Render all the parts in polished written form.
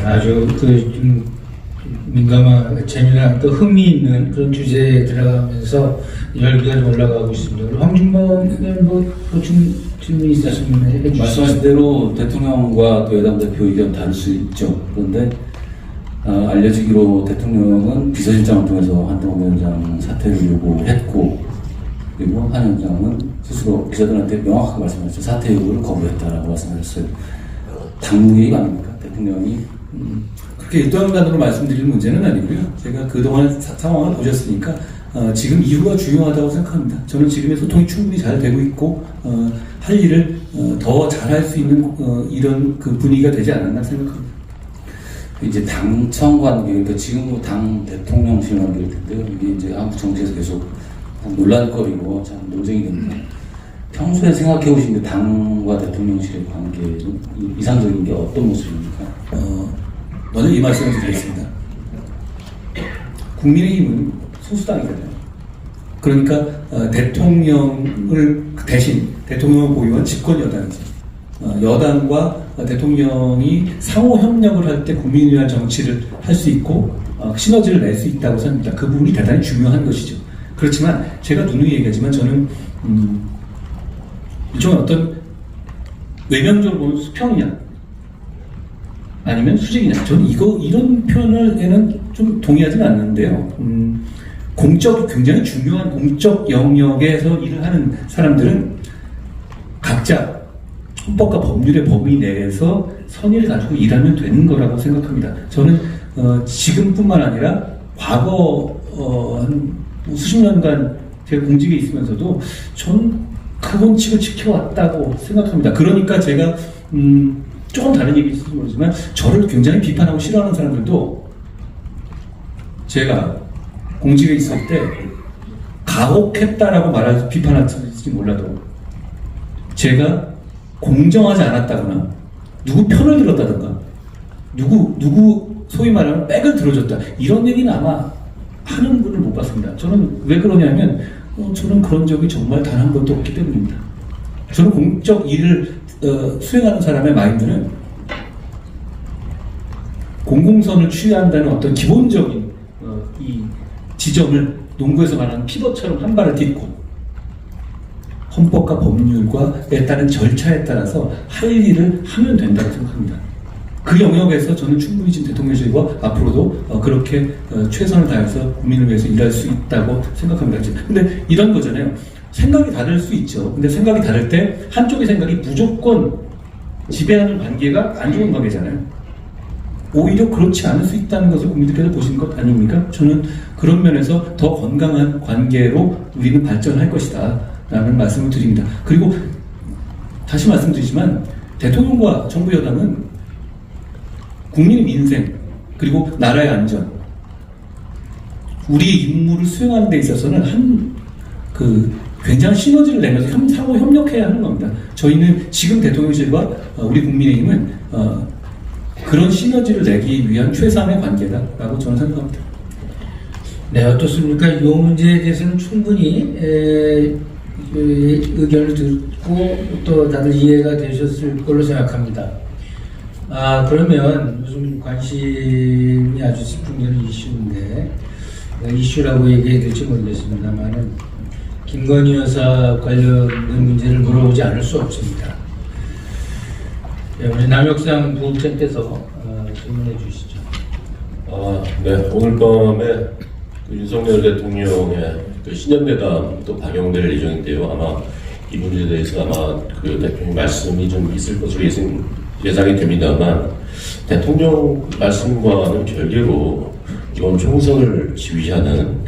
아주 좀 민감한, 재미난 또 흥미있는 그런 주제에 들어가면서 열기가 좀 올라가고 있습니다. 황준범 의원 뭐 보충 질문 있으시면 해주시죠. 말씀하신 대로 대통령과 또 여당 대표 의견 다를 수 있죠. 그런데 알려지기로 대통령은 비서실장을 통해서 한동훈 위원장 사퇴를 요구했고, 그리고 한 위원장은 스스로 기자들한테 명확하게 말씀하셨죠. 사퇴 요구를 거부했다라고 말씀하셨어요. 당무개입 아닙니까? 대통령이 그렇게 일도한간으로 말씀드릴 문제는 아니고요. 제가 그동안 상황을 보셨으니까 지금 이후가 중요하다고 생각합니다. 저는 지금의 소통이 충분히 잘 되고 있고 할 일을 더 잘할 수 있는 이런 그 분위기가 되지 않았나 생각합니다. 이제 당청 관계, 그러니까 지금 당 대통령실 관계일 텐데요. 이게 이제 한국 정치에서 계속 논란거리고 참 논쟁이 됩니다. 평소에 생각해 보시는데 당과 대통령실의 관계는 이상적인 게 어떤 모습입니까? 먼저 이 말씀을 드리겠습니다. 국민의힘은 소수당이잖아요. 그러니까 대통령을 대신 대통령을 보유한 집권 여당이죠. 여당과 대통령이 상호 협력을 할 때 국민을 위한 정치를 할 수 있고 시너지를 낼 수 있다고 생각합니다. 그 부분이 대단히 중요한 것이죠. 그렇지만 제가 누누이 얘기하지만 저는 일종의 어떤 외면적으로 보면 수평이냐 아니면 수직이냐, 저는 이런 표현에는 좀 동의하지는 않는데요. 굉장히 중요한 공적 영역에서 일을 하는 사람들은 각자 헌법과 법률의 범위 내에서 선의를 가지고 일하면 되는 거라고 생각합니다. 저는 지금뿐만 아니라 과거 한 수십 년간 제가 공직에 있으면서도 저는 그 원칙을 지켜왔다고 생각합니다. 그러니까 제가 조금 다른 얘기일지 모르지만 저를 굉장히 비판하고 싫어하는 사람들도 제가 공직에 있을 때 가혹했다라고 비판할지 몰라도 제가 공정하지 않았다거나 누구 편을 들었다든가 누구 소위 말하면 백을 들어줬다 이런 얘기는 아마 하는 분을 못 봤습니다. 저는 왜 그러냐면 저는 그런 적이 정말 단 한 번도 없기 때문입니다. 저는 공적 일을 수행하는 사람의 마인드는 공공선을 취한다는 어떤 기본적인 이 지점을 농구에서 말하는 피벗처럼 한 발을 딛고 헌법과 법률과에 따른 절차에 따라서 할 일을 하면 된다고 생각합니다. 그 영역에서 저는 충분히 지금 대통령실과 앞으로도 그렇게 최선을 다해서 국민을 위해서 일할 수 있다고 생각합니다. 근데 이런 거잖아요. 생각이 다를 수 있죠. 근데 생각이 다를 때 한쪽의 생각이 무조건 지배하는 관계가 안 좋은 관계잖아요. 오히려 그렇지 않을 수 있다는 것을 국민들께서 보시는 것 아닙니까? 저는 그런 면에서 더 건강한 관계로 우리는 발전할 것이다 라는 말씀을 드립니다. 그리고 다시 말씀드리지만 대통령과 정부 여당은 국민의 민생 그리고 나라의 안전 우리의 임무를 수행하는 데 있어서는 굉장한 시너지를 내면서 상호 협력해야 하는 겁니다. 저희는 지금 대통령실과 우리 국민의힘은 그런 시너지를 내기 위한 최상의 관계다라고 저는 생각합니다. 네, 어떻습니까? 이 문제에 대해서는 충분히 의견을 듣고 또 다들 이해가 되셨을 걸로 생각합니다. 그러면 요즘 관심이 아주 집중되는 이슈인데 이슈라고 얘기해야 될지 모르겠습니다만은 김건희 여사 관련된 문제를 물어보지 않을 수 없습니다. 네, 우리 남혁상 부국장께서 질문해 주시죠. 네, 오늘 밤에 윤석열 대통령의 신년대담 또 방영될 예정인데요. 아마 이 문제에 대해서 아마 그 대통령 말씀이 좀 있을 것으로 예상이 됩니다만 대통령 말씀과는 별개로 이번 총선을 지휘하는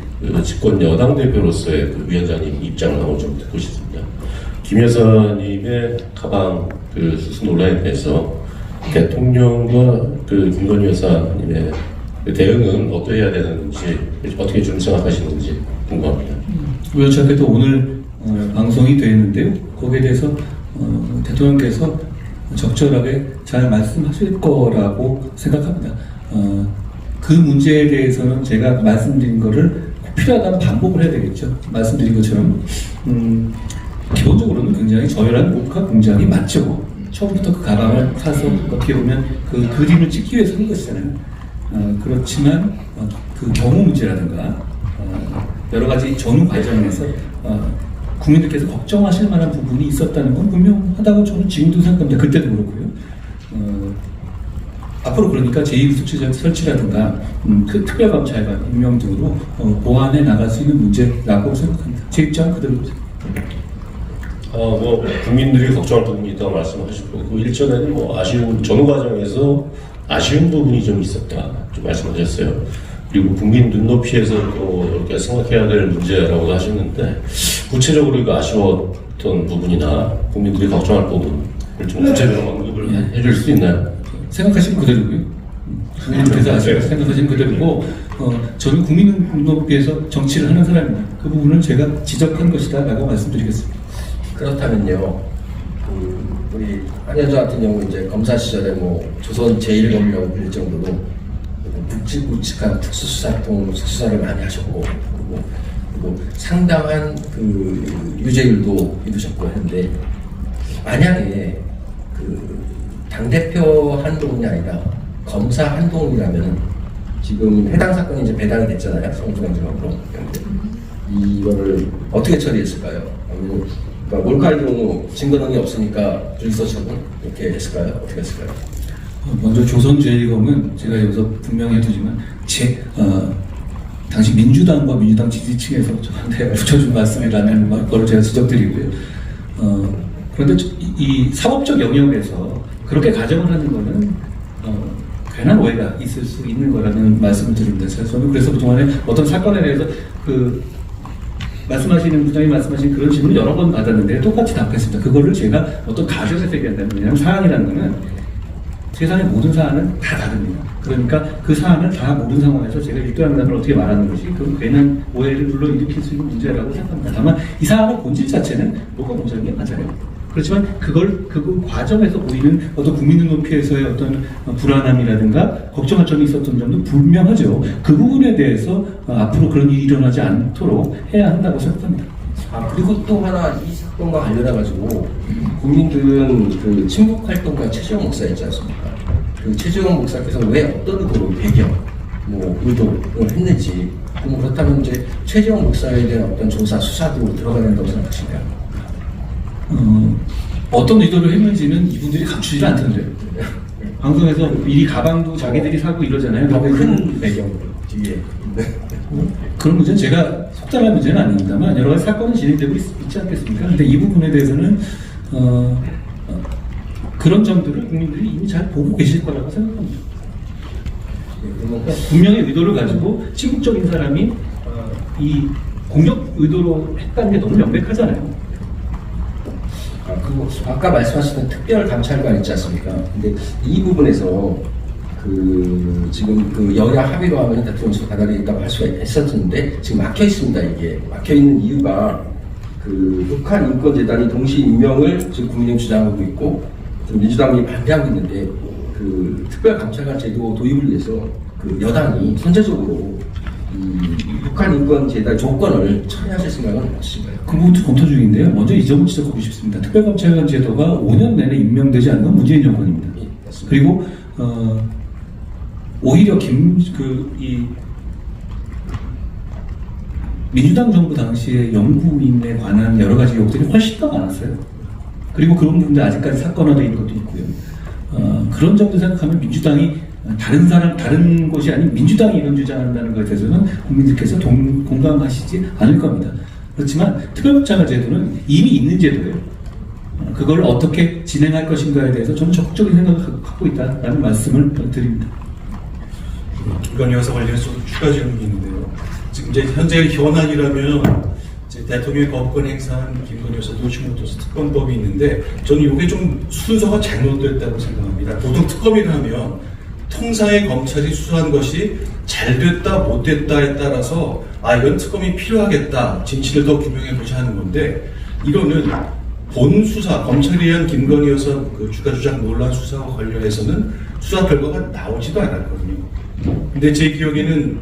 집권 여당 대표로서의 위원장님 입장을 한번 좀 듣고 싶습니다. 김 여사님의 가방 수수 논란에 대해서 대통령과 김건희 여사님의 대응은 어떠해야 되는지 어떻게 좀 생각하시는지 궁금합니다. 우연찮게도 오늘 방송이 되었는데요. 거기에 대해서 대통령께서 적절하게 잘 말씀하실 거라고 생각합니다. 그 문제에 대해서는 제가 말씀드린 거를 필요하다면 반복을 해야 되겠죠. 말씀드린 것처럼 기본적으로는 굉장히 저열한 국가 공작이 맞죠. 처음부터 그 가방을 사서 어떻게 보면 그 그림을 찍기 위해서 한 것이잖아요. 그렇지만 그 경호 문제라든가 여러 가지 전후 과정에서 국민들께서 걱정하실 만한 부분이 있었다는 건 분명하다고 저는 지금도 생각합니다. 그때도 그렇고요. 앞으로 그러니까 제2부수처 설치라든가 그 특별감찰관 임명 등으로 보완해 나갈 수 있는 문제라고 생각합니다. 제 입장은 그대로입니다. 뭐 국민들이 걱정할 부분이 있다고 말씀하셨고 그 일전에는 뭐 아쉬운 전후 과정에서 아쉬운 부분이 좀 있었다 좀 말씀하셨어요. 그리고 국민 눈높이에서 또 이렇게 생각해야 될 문제라고도 하셨는데 구체적으로 그 아쉬웠던 부분이나 국민들이 걱정할 부분을 좀 구체적으로 언급을 해줄 수 있나요? 생각하시면 그대로고요. 국민께서 생각하시면 그대로고 저는 국민 눈높이에서 정치를 하는 사람입니다. 그 부분을 제가 지적한 것이다라고 말씀드리겠습니다. 그렇다면요, 우리 한여자 같은 경우 이제 검사 시절에 뭐 조선 제1검이라고 불릴 정도로 굵직굵직한 특수사를 많이 하셨고 그리고 상당한 그 유죄율도 이루셨고 했는데 만약에 그 당대표 한동훈이 아니라 검사 한동훈이라면 지금 해당 사건이 이제 배당이 됐잖아요. 성주행정으로. 이거를 어떻게 처리했을까요? 아니면 그러니까 몰카의 경우 증거 능력이 없으니까 불기소 처분 이렇게 했을까요? 어떻게 했을까요? 먼저 조선제일검은 제가 여기서 분명히 해두지만 당시 민주당과 민주당 지지층에서 저한테 붙여준 말씀이라는 걸 제가 지적드리고요. 그런데 이 사법적 영역에서 그렇게 가정을 하는 거는 괜한 오해가 있을 수 있는 거라는 말씀을 드립니다. 저는 그래서 그동안에 어떤 사건에 대해서 말씀하시는 부장님 말씀하신 그런 질문을 여러 번 받았는데 똑같이 답했습니다. 그거를 제가 어떤 가정에서 얘기한다면 왜냐하면 사안이라는 거는 세상의 모든 사안은 다 다릅니다. 그러니까 그 사안을 다 모든 상황에서 제가 일도한다면 어떻게 말하는 것이 그 괜한 오해를 불러일으킬 수 있는 문제라고 생각합니다. 다만 이 사안의 본질 자체는 뭐가 문제인 게 맞아요. 그렇지만 그 과정에서 보이는 어떤 국민 눈높이에서의 어떤 불안함이라든가 걱정할 점이 있었던 점도 분명하죠. 그 부분에 대해서 앞으로 그런 일이 일어나지 않도록 해야 한다고 생각합니다. 그리고 또 하나 이 사건과 관련해가지고 국민들은 그 친북활동가 최재형 목사 있지 않습니까? 그 최재형 목사께서 왜 어떤 의도로 배경, 의도를 했는지 그렇다면 이제 최재형 목사에 대한 어떤 조사, 수사도 들어가야 된다고 생각하시나요? 어떤 의도를 했는지는 이분들이 감추지 않던데요. 방송에서 미리 가방도 자기들이 사고 이러잖아요. 큰 배경 뒤에 그런 문제는 제가 속단할 문제는 아닙니다만 여러 가지 사건은 진행되고 있지 않겠습니까? 그런데 이 부분에 대해서는 그런 점들을 국민들이 이미 잘 보고 계실 거라고 생각합니다. 분명히 의도를 가지고 친국적인 사람이 이 공격 의도로 했다는 게 너무 명백하잖아요. 그리고 아까 말씀하셨던 특별 감찰관 있지 않습니까? 근데 이 부분에서 지금 여야 합의로 하면 대통령실 가달이 있다고 할 수가 있었는데 지금 막혀 있습니다. 이게 막혀 있는 이유가 북한 인권재단이 동시 임명을 지금 국민의힘 주장하고 있고 민주당이 반대하고 있는데 특별 감찰관 제도 도입을 위해서 여당이 선제적으로 북한 인권재단 조건을 처리하실 생각은 없으신가요? 그 부분도 검토 중인데요. 먼저 이 점을 지적하고 싶습니다. 특별감찰관 제도가 5년 내내 임명되지 않는 건 문재인 정권입니다. 예, 맞습니다. 그리고 오히려 민주당 정부 당시에 영부인에 관한 여러 가지 의혹들이 훨씬 더 많았어요. 그리고 그런 부분들 아직까지 사건화되어 있는 것도 있고요. 그런 점도 생각하면 민주당이 다른 곳이 아닌 민주당이 이런 주장한다는 것에 대해서는 국민들께서 공감하시지 않을 겁니다. 그렇지만 특별감찰관 제도는 이미 있는 제도예요. 그걸 어떻게 진행할 것인가에 대해서 저는 적극적인 생각을 갖고 있다는 말씀을 드립니다. 김건희 여사 관련해서 좀 추가 질문이 있는데요. 지금 이제 현재 현안이라면 이제 대통령의 거부권 행사한 김건희 여사 도시모터스 특검법이 있는데 저는 이게 좀 순서가 잘못됐다고 생각합니다. 보통 특검이라 하면 통상의 검찰이 수사한 것이 잘 됐다 못 됐다에 따라서 이건 특검이 필요하겠다 진실을 더 규명해 보자 하는 건데 이거는 본 수사 검찰이 한 김건희 여사 주가 조작 논란 수사와 관련해서는 수사 결과가 나오지도 않았거든요. 근데 제 기억에는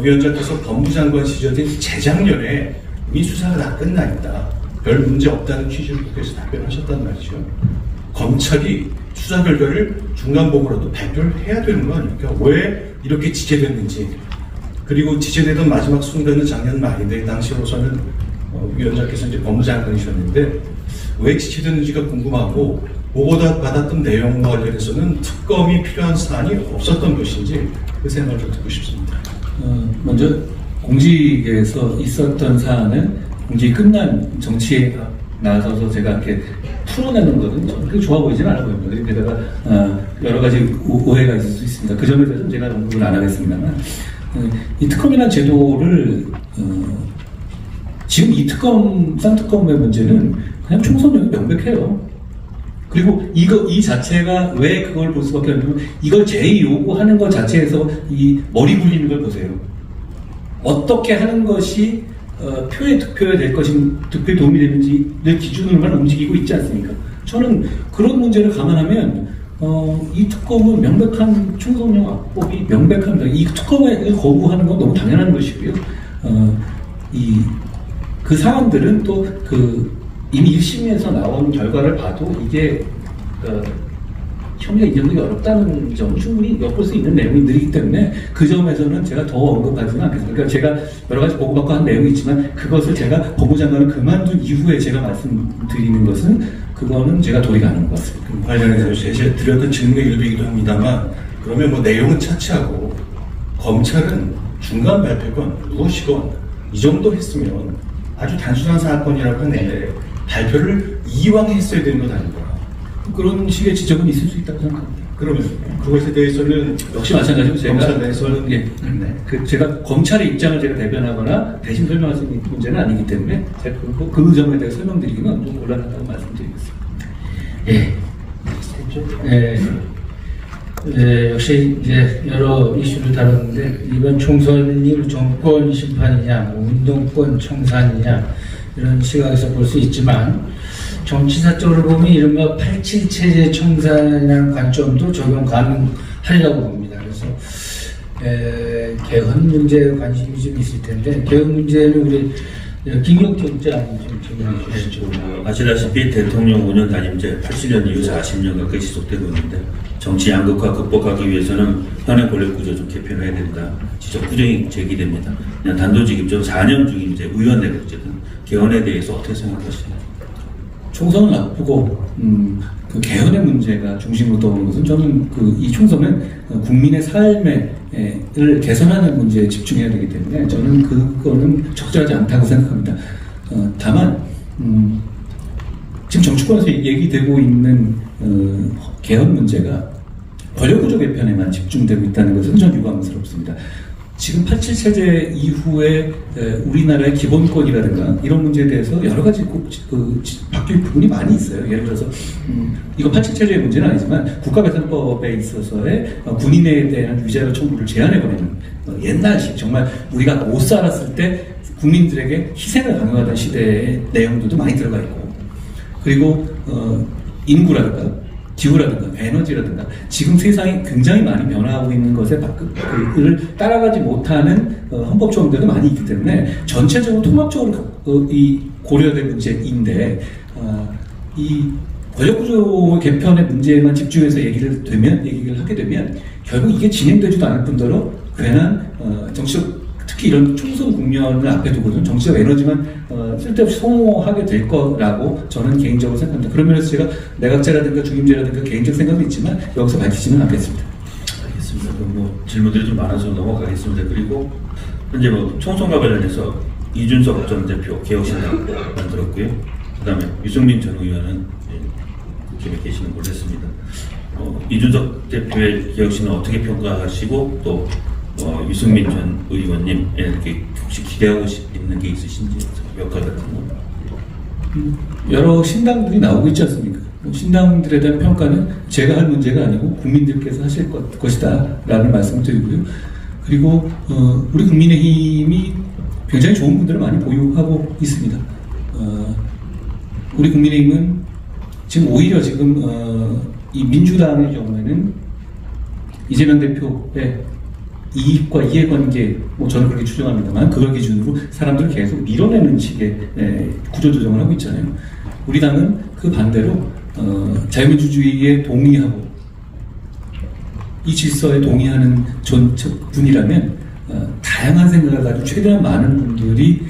위원장께서 법무장관 시절인 재작년에 이미 수사가 다 끝나 있다. 별 문제 없다는 취지로 국회에서 답변하셨단 말이죠. 검찰이 수사 결과를 중간보고라도 발표를 해야 되는 거 아닙니까? 왜 이렇게 지체됐는지. 그리고 지체되던 마지막 순간은 작년 말인데 당시로서는 위원장께서 이제 법무장관이셨는데 왜 지체됐는지가 궁금하고 보고다 받았던 내용과 관련해서는 특검이 필요한 사안이 없었던 것인지 그 생각을 좀 듣고 싶습니다. 먼저 공직에서 있었던 사안은 공직이 끝난 정치에 나서서 제가 이렇게 풀어내는 것은 저는 그렇게 좋아 보이지는 않아 보입니다. 그리고 게다가 여러 가지 오해가 있을 수 있습니다. 그 점에 대해서는 제가 언급을 안 하겠습니다만 이 특검이라는 제도를 지금 이 특검, 쌍특검의 문제는 그냥 총선용이 명백해요. 그리고 이 자체가 왜 그걸 볼 수밖에 없냐면 이걸 제2요구하는 것 자체에서 이 머리 굴리는 걸 보세요. 어떻게 하는 것이 표에 득표에 될 것인 득표에 도움이 되는지를 기준으로만 움직이고 있지 않습니까? 저는 그런 문제를 감안하면 이 특검은 명백한 총선용 악법이 명백합니다. 이 특검을 거부하는 건 너무 당연한 것이고요. 그 사람들은 또 이미 1심에서 나온 결과를 봐도 이게 혐의가 인정되기 어렵다는 점은 충분히 엿볼 수 있는 내용들이기 때문에 그 점에서는 제가 더 언급하지는 않겠습니다. 그러니까 제가 여러 가지 보고받고 한 내용이 있지만 그것을 제가 법무장관을 그만둔 이후에 제가 말씀드리는 것은 그거는 제가 도리가 아닌 것 같습니다. 그 관련해서 제가 드렸던 질문의 일부이기도 합니다만 그러면 뭐 내용은 차치하고 검찰은 중간 발표건 무엇이건 이 정도 했으면 아주 단순한 사건이라고 하는데 발표를 이왕 했어야 되는 것 아닌가. 그런 식의 지적은 있을 수 있다고 생각합니다. 그러면 그것에 대해서는 역시 마찬가지로 제가 검찰 내에서는 제가 검찰의 입장을 제가 대변하거나 대신 설명할 수 있는 문제는 아니기 때문에 제가 그 점에 대해 설명드리기는 좀 곤란하다고 말씀드리겠습니다. 역시 이제 여러 이슈를 다뤘는데 이번 총선이 정권 심판이냐, 운동권 청산이냐 이런 시각에서 볼 수 있지만 정치사적으로 보면 이른바 87 체제 청산이라는 관점도 적용 가능하리라고 봅니다. 그래서 개헌 문제에 관심이 좀 있을 텐데 개헌 문제는 우리 김용태 국장님 좀 질문해 주시죠. 아시다시피 대통령 5년 단임제 80년 이후 40년 가까이 지속되고 있는데 정치 양극화 극복하기 위해서는 현행 권력 구조 좀 개편해야 된다. 지적 구정이 제기됩니다. 그냥 단도직입적으로 4년 중인 이제 의원내가 어쨌든 개헌에 대해서 어떻게 생각하시나요? 총선은 나쁘고 그 개헌의 문제가 중심으로 떠오르는 것은 저는 이 총선은 국민의 삶을 개선하는 문제에 집중해야 되기 때문에 저는 그거는 적절하지 않다고 생각합니다. 다만 지금 정치권에서 얘기되고 있는 개헌 문제가 권력구조 개편에만 집중되고 있다는 것은 좀 유감스럽습니다. 지금 87 체제 이후에 우리나라의 기본권이라든가 이런 문제에 대해서 여러 가지 바뀔 부분이 많이 있어요. 예를 들어서 이거 87 체제의 문제는 아니지만 국가배상법에 있어서의 군인에 대한 위자료 청구를 제한해버리는 옛날식 정말 우리가 못 살았을 때 국민들에게 희생을 강요하던 시대의 내용들도 많이 들어가 있고 그리고 인구라든가 기후라든가 에너지라든가 지금 세상이 굉장히 많이 변화하고 있는 것에 그를 따라가지 못하는 헌법 조항들도 많이 있기 때문에 전체적으로 통합적으로 이 고려될 문제인데 이 권력구조 개편의 문제에만 집중해서 얘기를 하게 되면 결국 이게 진행되지도 않을 뿐더러 괜한 정치적 특히 이런 총선 국면을 앞에 두고는 정치적 에너지만 쓸데없이 소모하게 될 거라고 저는 개인적으로 생각합니다. 그런 면에서 제가 내각제라든가 중임제라든가 개인적 생각도 있지만 여기서 밝히지는 않겠습니다. 알겠습니다. 그럼 질문들이 좀 많아서 넘어가겠습니다. 그리고 현재 총선과 관련해서 이준석 전 대표 개혁신당 만들었고요. 그다음에 유승민 전 의원은 국회에 계시는 걸로 했습니다. 이준석 대표의 개혁신당 어떻게 평가하시고 또 유승민 전 의원님 이렇게 혹시 기대하고 있는 게 있으신지 역할 같은 거? 여러 신당들이 나오고 있지 않습니까? 신당들에 대한 평가는 제가 할 문제가 아니고 국민들께서 하실 것이다 라는 말씀을 드리고요. 그리고 우리 국민의힘이 굉장히 좋은 분들을 많이 보유하고 있습니다. 우리 국민의힘은 지금 오히려 이 민주당의 경우에는 이재명 대표의 이익과 이해관계, 저는 그렇게 추정합니다만 그걸 기준으로 사람들을 계속 밀어내는 식의 구조조정을 하고 있잖아요. 우리 당은 그 반대로 자유민주주의에 동의하고 이 질서에 동의하는 분이라면 다양한 생각을 가지고 최대한 많은 분들이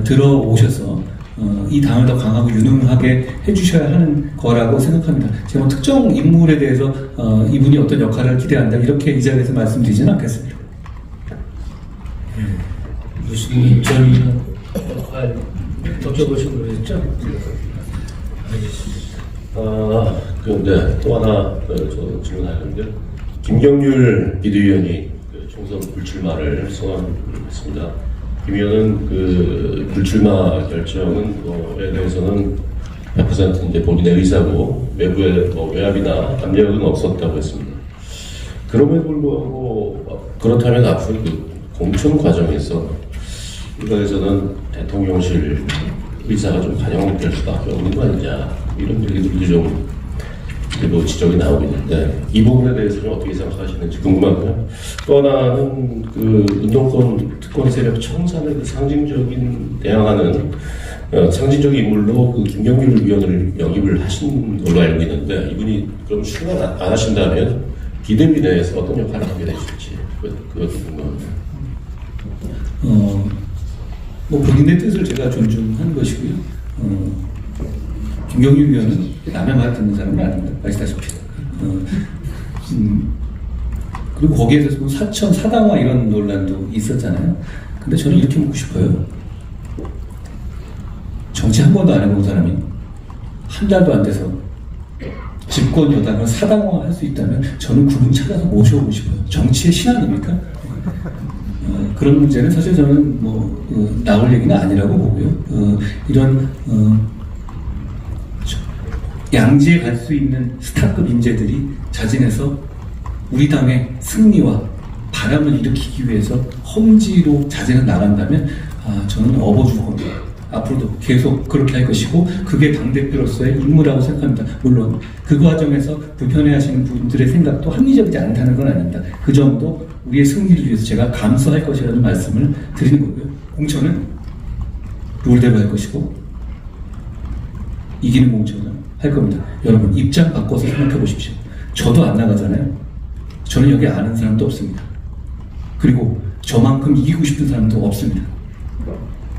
들어오셔서 이 당을 더 강하고 유능하게 해주셔야 하는 거라고 생각합니다. 제가 뭐 특정 인물에 대해서 이분이 어떤 역할을 기대한다 이렇게 이 자리에서 말씀드리지는 않겠습니다. 유승민 전 역할 여쭤보시고 그랬죠? 알겠습니다. 그런데 또 하나 저 질문할 건데 김경률 비대위원이 그 총선 불출마를 선언했습니다. 김 의원은 그 불출마 결정에 대해서는 100% 이제 본인의 의사고 외부의 뭐 외압이나 압력은 없었다고 했습니다. 그럼에도 불구하고 그렇다면 앞으로 그 공천 과정에서 일각에서는 대통령실 의사가 좀 반영될 수밖에 없는 거 아니냐 이런 얘기들도 좀 뭐 지적이 나오고 있는데 이 부분에 대해서 좀 어떻게 생각하시는지 궁금하고요. 또 하나는 그 운동권 특권 세력 청산의 그 상징적인 대항하는 상징적인 인물로 그 김경률 위원을 영입을 하신 걸로 알고 있는데 이분이 그럼 출마 안 하신다면 비대위 내에서 어떤 역할을 하게 되실지 그것도 궁금합니다. 뭐 본인의 뜻을 제가 존중하는 것이고요. 김경률 위원은 남의 말 듣는 사람은 아닙니다. 아시다시피. 그리고 거기에 대해서 뭐 사천 사당화 이런 논란도 있었잖아요. 근데 저는 이렇게 묻고 싶어요. 정치 한 번도 안 해본 사람이 한 달도 안 돼서 집권 여당을 사당화할 수 있다면 저는 그분 찾아서 모셔오고 싶어요. 정치의 신앙입니까? 그런 문제는 사실 저는 나올 얘기는 아니라고 보고요. 이런 양지에 갈 수 있는 스타급 인재들이 자진해서 우리 당의 승리와 바람을 일으키기 위해서 험지로 자진해 나간다면 저는 업어줄 겁니다. 앞으로도 계속 그렇게 할 것이고 그게 당대표로서의 임무라고 생각합니다. 물론 그 과정에서 불편해하시는 분들의 생각도 합리적이지 않다는 건 아닙니다. 그 점도 우리의 승리를 위해서 제가 감수할 것이라는 말씀을 드리는 거고요. 공천은 룰대로 할 것이고 이기는 공천은 할 겁니다. 여러분 입장 바꿔서 생각해 보십시오. 저도 안 나가잖아요. 저는 여기 아는 사람도 없습니다. 그리고 저만큼 이기고 싶은 사람도 없습니다.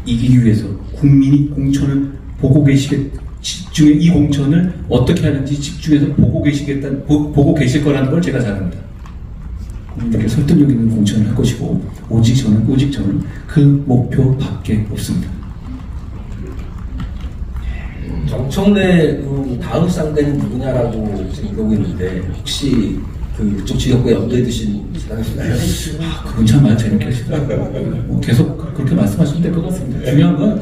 이기기 위해서 국민이 공천을 보고 집중해 이 공천을 어떻게 하는지 집중해서 보고 계실 거라는 걸 제가 잘 압니다. 국민들께 설득력 있는 공천을 할 것이고 오직 저는 그 목표밖에 없습니다. 정청래 다음 상대는 누구냐라고 지금 이러고 있는데 혹시 그쪽 지역구에 염두에 두신 사람이 있나요? 그건 참 많이 재밌게 하시더라고요. 계속 그렇게 말씀하시면 될 것 같습니다. 중요한 건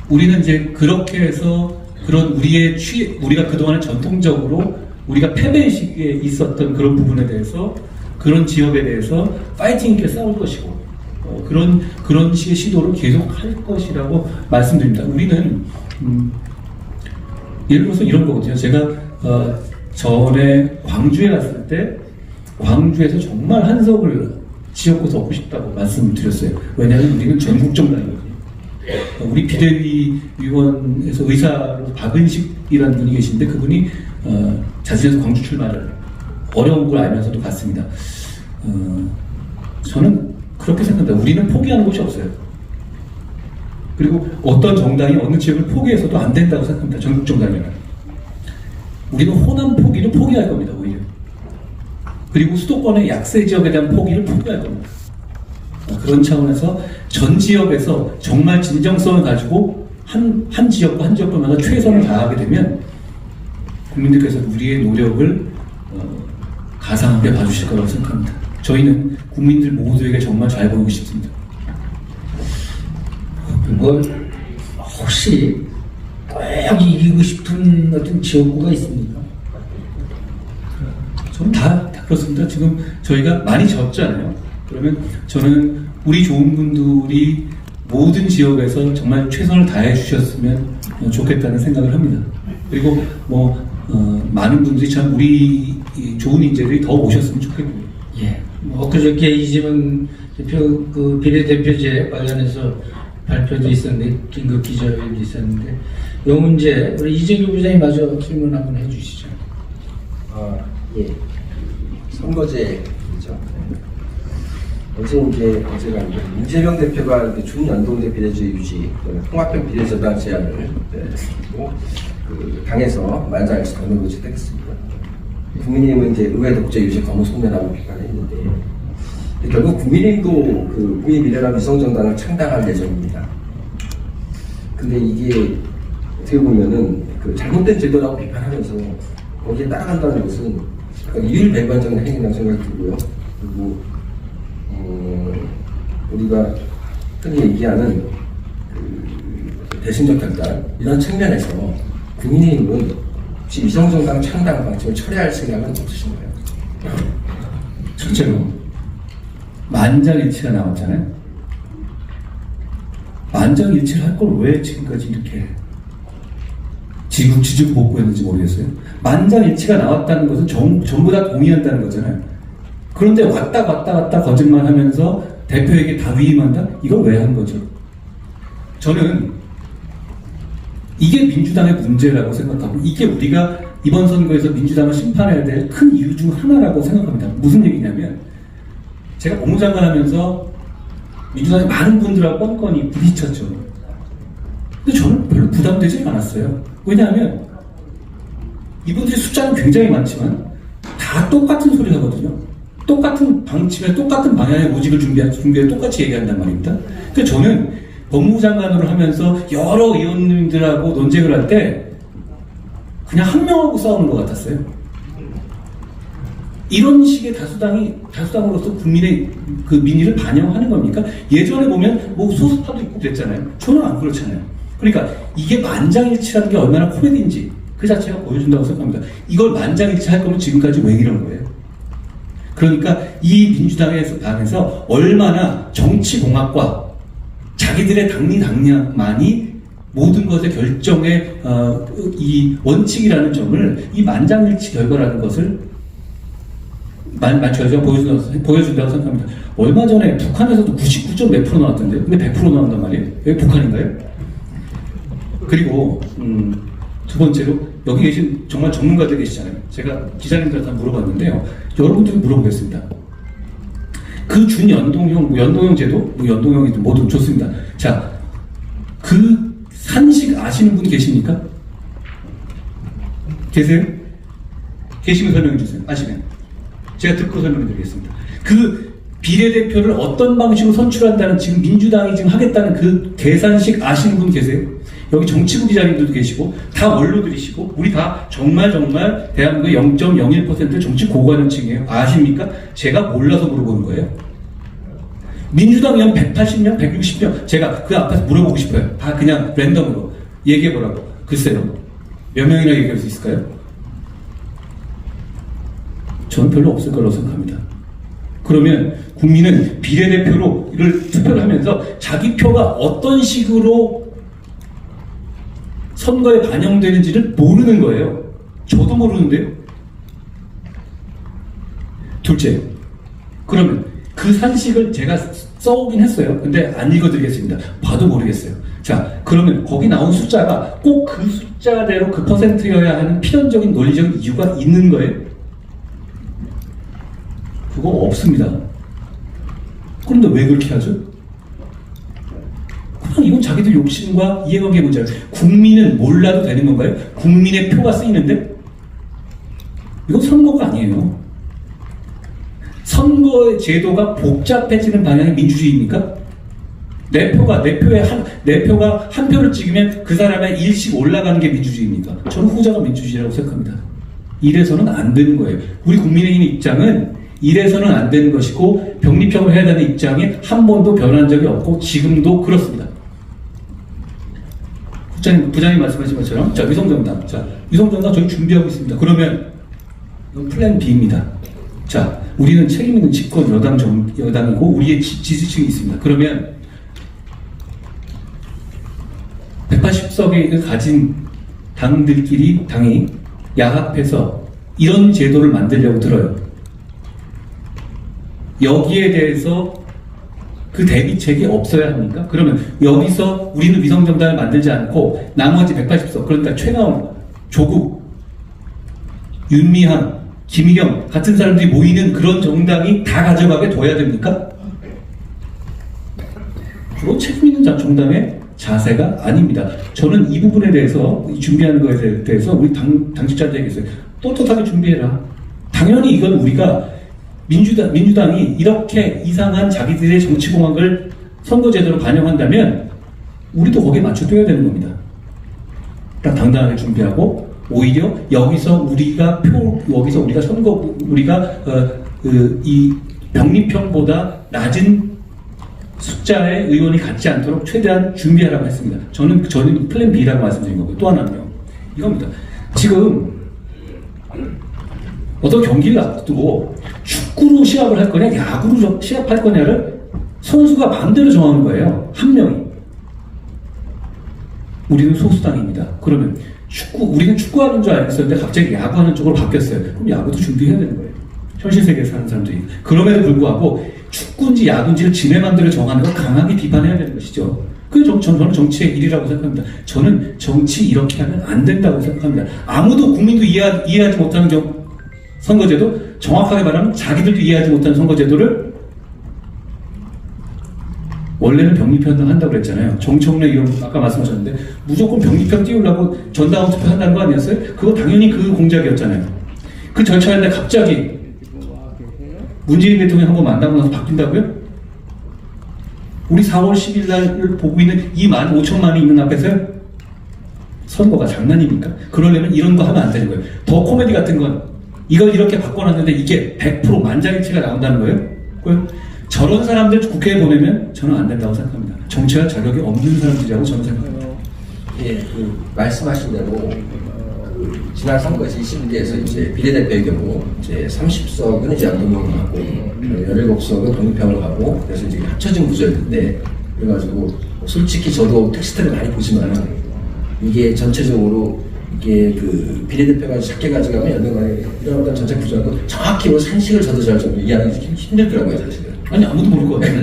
우리는 이제 그렇게 해서 그런 우리가 그동안 전통적으로 우리가 패배의식에 있었던 그런 부분에 대해서 그런 지역에 대해서 파이팅 있게 싸울 것이고 그런 식의 시도를 계속 할 것이라고 말씀드립니다. 우리는 예를 들어서 이런 거거든요. 제가 전에 광주에 갔을 때 광주에서 정말 한석을 지역구에서 얻고 싶다고 말씀드렸어요. 왜냐하면 우리는 전국정당이거든요. 우리 비대위 위원에서 의사로 박은식이라는 분이 계신데 그분이 자진해서 광주 출마를 어려운 걸 알면서도 갔습니다. 저는 그렇게 생각합니다. 우리는 포기하는 곳이 없어요. 그리고 어떤 정당이 어느 지역을 포기해서도 안 된다고 생각합니다. 전국 정당이면. 우리는 호남 포기를 포기할 겁니다. 오히려. 그리고 수도권의 약세 지역에 대한 포기를 포기할 겁니다. 그런 차원에서 전 지역에서 정말 진정성을 가지고 한 지역과 한 지역마다 최선을 다하게 되면 국민들께서 우리의 노력을 가상하게 봐주실 거라고 생각합니다. 저희는 국민들 모두에게 정말 잘 보이고 싶습니다. 혹시 꼭 이기고 싶은 어떤 지역구가 있습니까? 저는 다 그렇습니다. 지금 저희가 많이 졌잖아요. 그러면 저는 우리 좋은 분들이 모든 지역에서 정말 최선을 다해 주셨으면 좋겠다는 생각을 합니다. 그리고 많은 분들이 참 우리 좋은 인재들이 더 오셨으면 좋겠고요. 예. 엊그저께 이재명 대표 비례대표제 관련해서 발표도 있었는데 긴급 기자회견도 있었는데 이 문제 우리 이재규 부장님 마저 질문 한번 해주시죠. 예. 선거제죠. 어제가 이재명 대표가 준연동제 비례주의 유지, 통합형 비례저당 제안을 했고, 당에서 만장일치 당론 의지했습니다. 국민의힘은 이제 의회 독재 유지 거부 속내라고 비판했는데, 결국 국민의힘도 국민미래당 위성정당을 창당할 예정입니다. 근데 이게 어떻게 보면은 잘못된 제도라고 비판하면서 거기에 따라간다는 것은 이율배반적인 행위라고 생각이 들고요. 그리고 우리가 흔히 얘기하는 대승적 결단 이런 측면에서 국민의힘은 혹시 위성정당 창당 방침을 철회할 생각은 없으신가요? 첫째로 만장일치가 나왔잖아요. 만장일치를 할 걸 왜 지금까지 이렇게 지죽복구했는지 모르겠어요. 만장일치가 나왔다는 것은 전부 다 동의한다는 거잖아요. 그런데 왔다 갔다 거짓말하면서 대표에게 다 위임한다? 이걸 왜 한 거죠? 저는 이게 민주당의 문제라고 생각하고 이게 우리가 이번 선거에서 민주당을 심판해야 될 큰 이유 중 하나라고 생각합니다. 무슨 얘기냐면 제가 법무장관 하면서 민주당의 많은 분들하고 뻔뻔히 부딪혔죠. 근데 저는 별로 부담되지 않았어요. 왜냐하면 이분들이 숫자는 굉장히 많지만 다 똑같은 소리 하거든요. 똑같은 방침에 똑같은 방향의 모직을 준비해 똑같이 얘기한단 말입니다. 그래서 저는 법무부 장관으로 하면서 여러 의원님들하고 논쟁을 할 때 그냥 한 명하고 싸우는 것 같았어요. 이런 식의 다수당으로서 국민의 민의를 반영하는 겁니까? 예전에 보면 뭐 소수파도 있고 그랬잖아요. 저는 안 그렇잖아요. 그러니까 이게 만장일치라는 게 얼마나 코미디인지 그 자체가 보여준다고 생각합니다. 이걸 만장일치 할 거면 지금까지 왜 이런 거예요? 그러니까 이 민주당에서 당에서 얼마나 정치공학과 자기들의 당리당략만이 모든 것의 결정의 이 원칙이라는 점을 이 만장일치 결과라는 것을 제가 보여준다고 생각합니다. 얼마 전에 북한에서도 99점 몇 프로 나왔던데요. 근데 100% 나온단 말이에요. 왜 북한인가요? 그리고 두 번째로 여기 계신 정말 전문가들 계시잖아요. 제가 기자님들한테 물어봤는데요. 여러분들이 물어보겠습니다. 그 준연동형, 연동형 제도, 연동형이든 뭐든 좋습니다. 자, 그 산식 아시는 분 계십니까? 계세요? 계시면 설명해 주세요. 아시면. 제가 듣고 설명해 드리겠습니다. 그 비례대표를 어떤 방식으로 선출한다는 지금 민주당이 지금 하겠다는 그 계산식 아시는 분 계세요? 여기 정치부 기자님들도 계시고 다 원로들이시고 우리 다 정말 대한민국의 0.01% 정치 고관여층이에요. 아십니까? 제가 몰라서 물어보는 거예요. 민주당 의원 180명, 160명 제가 그 앞에서 물어보고 싶어요. 다 그냥 랜덤으로 얘기해보라고. 글쎄요. 몇 명이나 얘기할 수 있을까요? 저는 별로 없을 거라고 생각합니다. 그러면 국민은 비례대표로 이를 투표를 하면서 자기 표가 어떤 식으로 선거에 반영되는지를 모르는 거예요. 저도 모르는데요. 둘째, 그러면 그 산식을 제가 써오긴 했어요. 근데 안 읽어드리겠습니다. 봐도 모르겠어요. 자, 그러면 거기 나온 숫자가 꼭 그 숫자대로 그 퍼센트여야 하는 필연적인 논리적인 이유가 있는 거예요? 그거 없습니다. 그런데 왜 그렇게 하죠? 그냥 이건 자기들 욕심과 이해관계 문제예요. 국민은 몰라도 되는 건가요? 국민의 표가 쓰이는데? 이건 선거가 아니에요. 선거의 제도가 복잡해지는 방향이 민주주의입니까? 내 표가 한 표를 찍으면 그 사람의 일씩 올라가는 게 민주주의입니까? 저는 후자가 민주주의라고 생각합니다. 이래서는 안 되는 거예요. 우리 국민의힘의 입장은 이래서는 안 되는 것이고 병립형을 해야 되는 입장에 한 번도 변한 적이 없고 지금도 그렇습니다. 부장님 말씀하신 것처럼 자, 위성정당. 자, 위성정당 저희 준비하고 있습니다. 그러면 이건 플랜 B입니다. 자, 우리는 책임 있는 집권 여당이고 우리의 지지층이 있습니다. 그러면 180석을 가진 당이 야합해서 이런 제도를 만들려고 들어요. 여기에 대해서 그 대비책이 없어야 합니까? 그러면 여기서 우리는 위성정당을 만들지 않고 나머지 180석, 그러니까 최나온, 조국, 윤미향, 김희경 같은 사람들이 모이는 그런 정당이 다 가져가게 둬야 됩니까? 그건 책임 있는 정당의 자세가 아닙니다. 저는 이 부분에 대해서 준비하는 것에 대해서 우리 당직자들에게 있어요. 떳떳하게 준비해라. 당연히 이건 우리가 민주당이 이렇게 이상한 자기들의 정치공학을 선거제도로 반영한다면 우리도 거기에 맞춰줘야 되는 겁니다. 딱 당당하게 준비하고 오히려 여기서 우리가 이 병립형보다 낮은 숫자의 의원이 갖지 않도록 최대한 준비하라고 했습니다. 저는 플랜 B라고 말씀드린 거고요. 또 하나는요. 이겁니다. 지금 어떤 경기를 앞두고 축구로 시합을 할 거냐, 야구로 시합할 거냐를 선수가 마음대로 정하는 거예요. 한 명이. 우리는 소수당입니다. 그러면 우리는 축구하는 줄 알았었는데 갑자기 야구하는 쪽으로 바뀌었어요. 그럼 야구도 준비해야 되는 거예요. 현실 세계에 사는 사람들이. 그럼에도 불구하고 축구인지 야구인지를 지네 맘대로 정하는 걸 강하게 비판해야 되는 것이죠. 그게 저는 정치의 일이라고 생각합니다. 저는 정치 이렇게 하면 안 된다고 생각합니다. 아무도 국민도 이해하지 못하는 선거제도, 정확하게 말하면 자기들도 이해하지 못하는 선거제도를 원래는 병립형 한다고 그랬잖아요. 정청래 이런 아까 말씀하셨는데 무조건 병립형 띄우려고 전당원 투표 한다는 거 아니었어요? 그거 당연히 그 공작이었잖아요. 그 절차인데 갑자기 문재인 대통령 한번 만나고 나서 바뀐다고요? 우리 4월 10일 날을 보고 있는 2만 5천만이 있는 앞에서요? 선거가 장난입니까? 그러려면 이런 거 하면 안 되는 거예요. 더 코미디 같은 건 이걸 이렇게 바꿔놨는데 이게 100% 만장일치가 나온다는 거예요? 저런 사람들 국회에 보내면 저는 안 된다고 생각합니다. 정치할 자격이 없는 사람들이라고 저는 생각합니다. 예, 말씀하신 대로 지난 선거에서 21대에서 이제 비례대표의 경우 이제 30석은 이제 안동으로 가고 17석은 독립형으로 가고 그래서 이제 합쳐진 구조였는데 그래가지고 솔직히 저도 텍스트를 많이 보지만은 이게 전체적으로 이게 그 비례대표가 작게 가져가면 연동안에 이런 어떤 전체 구조하고 정확히 뭐 산식을 저도 잘 좀 이해하기 힘들더라고요 사실은. 아니 아무도 모를 것 같아요.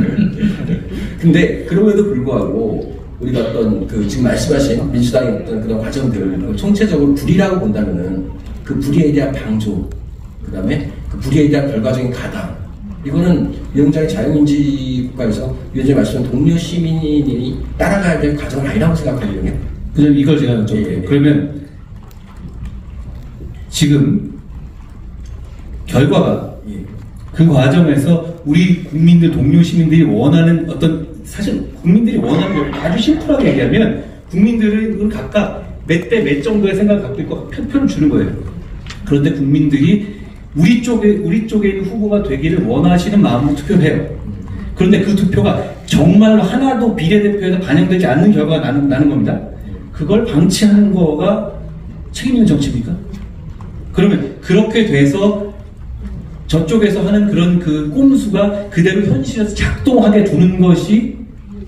근데 그럼에도 불구하고 우리가 어떤 지금 말씀하신 민주당의 어떤 그런 과정들을 총체적으로 불의라고 본다면은 그 불의에 대한 방조, 그 다음에 그 불의에 대한 결과적인 가담, 이거는 위원장의 자유민주 국가에서 위원장이 말씀하신 동료 시민이 따라가야 될 과정은 아니라고 생각하거든요. 그럼 이걸 제가 여쭤볼게요. 그러면 지금 결과가 그 과정에서 우리 국민들, 동료 시민들이 원하는 어떤 사실 국민들이 원하는 걸 아주 심플하게 얘기하면 국민들은 각각 몇 대 몇 정도의 생각을 갖고 있고 표를 주는 거예요. 그런데 국민들이 우리 쪽에 있는 후보가 되기를 원하시는 마음으로 투표를 해요. 그런데 그 투표가 정말로 하나도 비례대표에서 반영되지 않는 결과가 나는 겁니다. 그걸 방치하는 거가 책임 있는 정치입니까? 그러면 그렇게 돼서 저쪽에서 하는 그런 그 꼼수가 그대로 현실에서 작동하게 두는 것이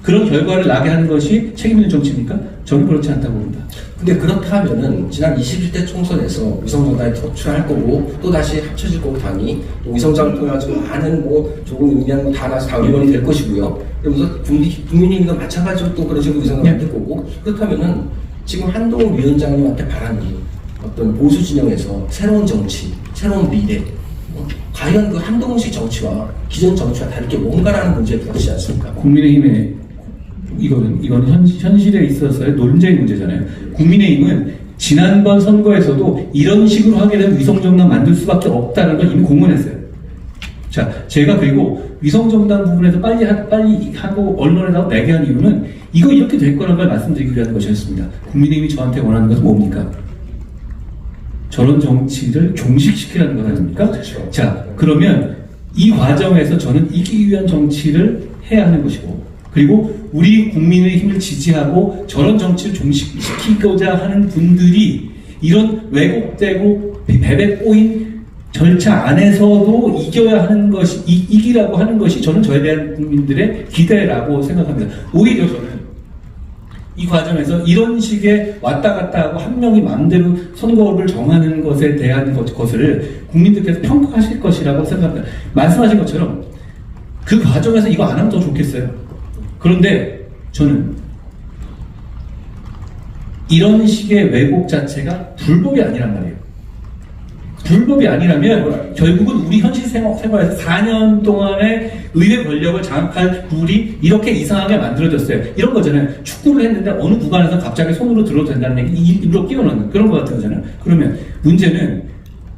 그런 결과를 나게 하는 것이 책임 있는 정치입니까? 저는 그렇지 않다고 봅니다. 근데 그렇다 하면은 지난 21대 총선에서 위성정당이 도출할 거고 또 다시 합쳐질 거고 당이 또 위성정당 통해가지고 많은 뭐 조금 의미하는 다 나서 다 의원이 될 것이고요. 그러면서 국민의힘도 마찬가지로 또 그런 식으로 위성정당이 될 거고 그렇다면은 지금 한동훈 위원장님한테 바라는 어떤 보수 진영에서 새로운 정치, 새로운 미래 과연 그 한동훈식 정치와 기존 정치와 다를 게 뭔가라는 문제에 부딪히지 않습니까? 국민의힘의 이거는 현실에 있어서의 논쟁 문제잖아요. 국민의힘은 지난번 선거에서도 이런 식으로 하게 되면 위성정당 만들 수밖에 없다는 걸 이미 공언했어요. 자, 제가 그리고 위성정당 부분에서 빨리 하고 언론에다가 내게 한 이유는 이거 이렇게 될 거라는 걸 말씀드리기 위한 것이었습니다. 국민의힘이 저한테 원하는 것은 뭡니까? 저런 정치를 종식시키라는 것 아닙니까? 그렇죠. 자, 그러면 이 과정에서 저는 이기기 위한 정치를 해야 하는 것이고, 그리고 우리 국민의 힘을 지지하고 저런 정치를 종식시키고자 하는 분들이 이런 왜곡되고 베베 꼬인 절차 안에서도 이겨야 하는 것이, 이기라고 하는 것이 저는 저에 대한 국민들의 기대라고 생각합니다. 오히려 저는 이 과정에서 이런 식의 왔다 갔다 하고 한 명이 마음대로 선거를 정하는 것에 대한 것을 국민들께서 평가하실 것이라고 생각합니다. 말씀하신 것처럼 그 과정에서 이거 안 하면 더 좋겠어요. 그런데 저는 이런 식의 왜곡 자체가 불법이 아니란 말이에요. 불법이 아니라면 결국은 우리 현실 생활에서 4년 동안의 의회 권력을 장악할 룰이 이렇게 이상하게 만들어졌어요. 이런 거잖아요. 축구를 했는데 어느 구간에서 갑자기 손으로 들어도 된다는 얘기 일부러 끼워넣는 그런 거 같은 거잖아요. 그러면 문제는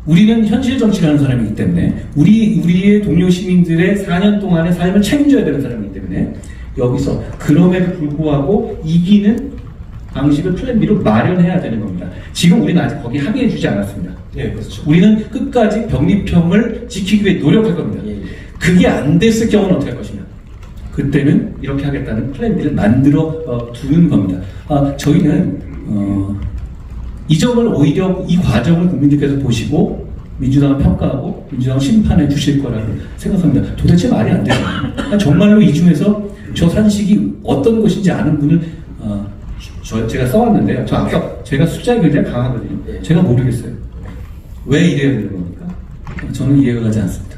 우리는 현실 정치를 하는 사람이기 때문에 우리의 동료 시민들의 4년 동안의 삶을 책임져야 되는 사람이기 때문에 여기서 그럼에도 불구하고 이기는 방식을 플랜 B로 마련해야 되는 겁니다. 지금 우리는 아직 거기 합의해주지 않았습니다. 예, 그렇죠. 우리는 끝까지 병립형을 지키기 위해 노력할 겁니다. 예, 예. 그게 안 됐을 경우는 어떻게 할 것이냐. 그때는 이렇게 하겠다는 플랜 B를 만들어 두는 겁니다. 저희는 이 점을 오히려 이 과정을 국민들께서 보시고 민주당을 평가하고 민주당을 심판해 주실 거라고 생각합니다. 도대체 말이 안 돼요. 정말로 이 중에서 저 산식이 어떤 것인지 아는 분을 제가 써왔는데요. 저 아까 제가 숫자에 굉장히 강하거든요. 제가 모르겠어요. 왜 이래야 되는 겁니까? 저는 이해가 가지 않습니다.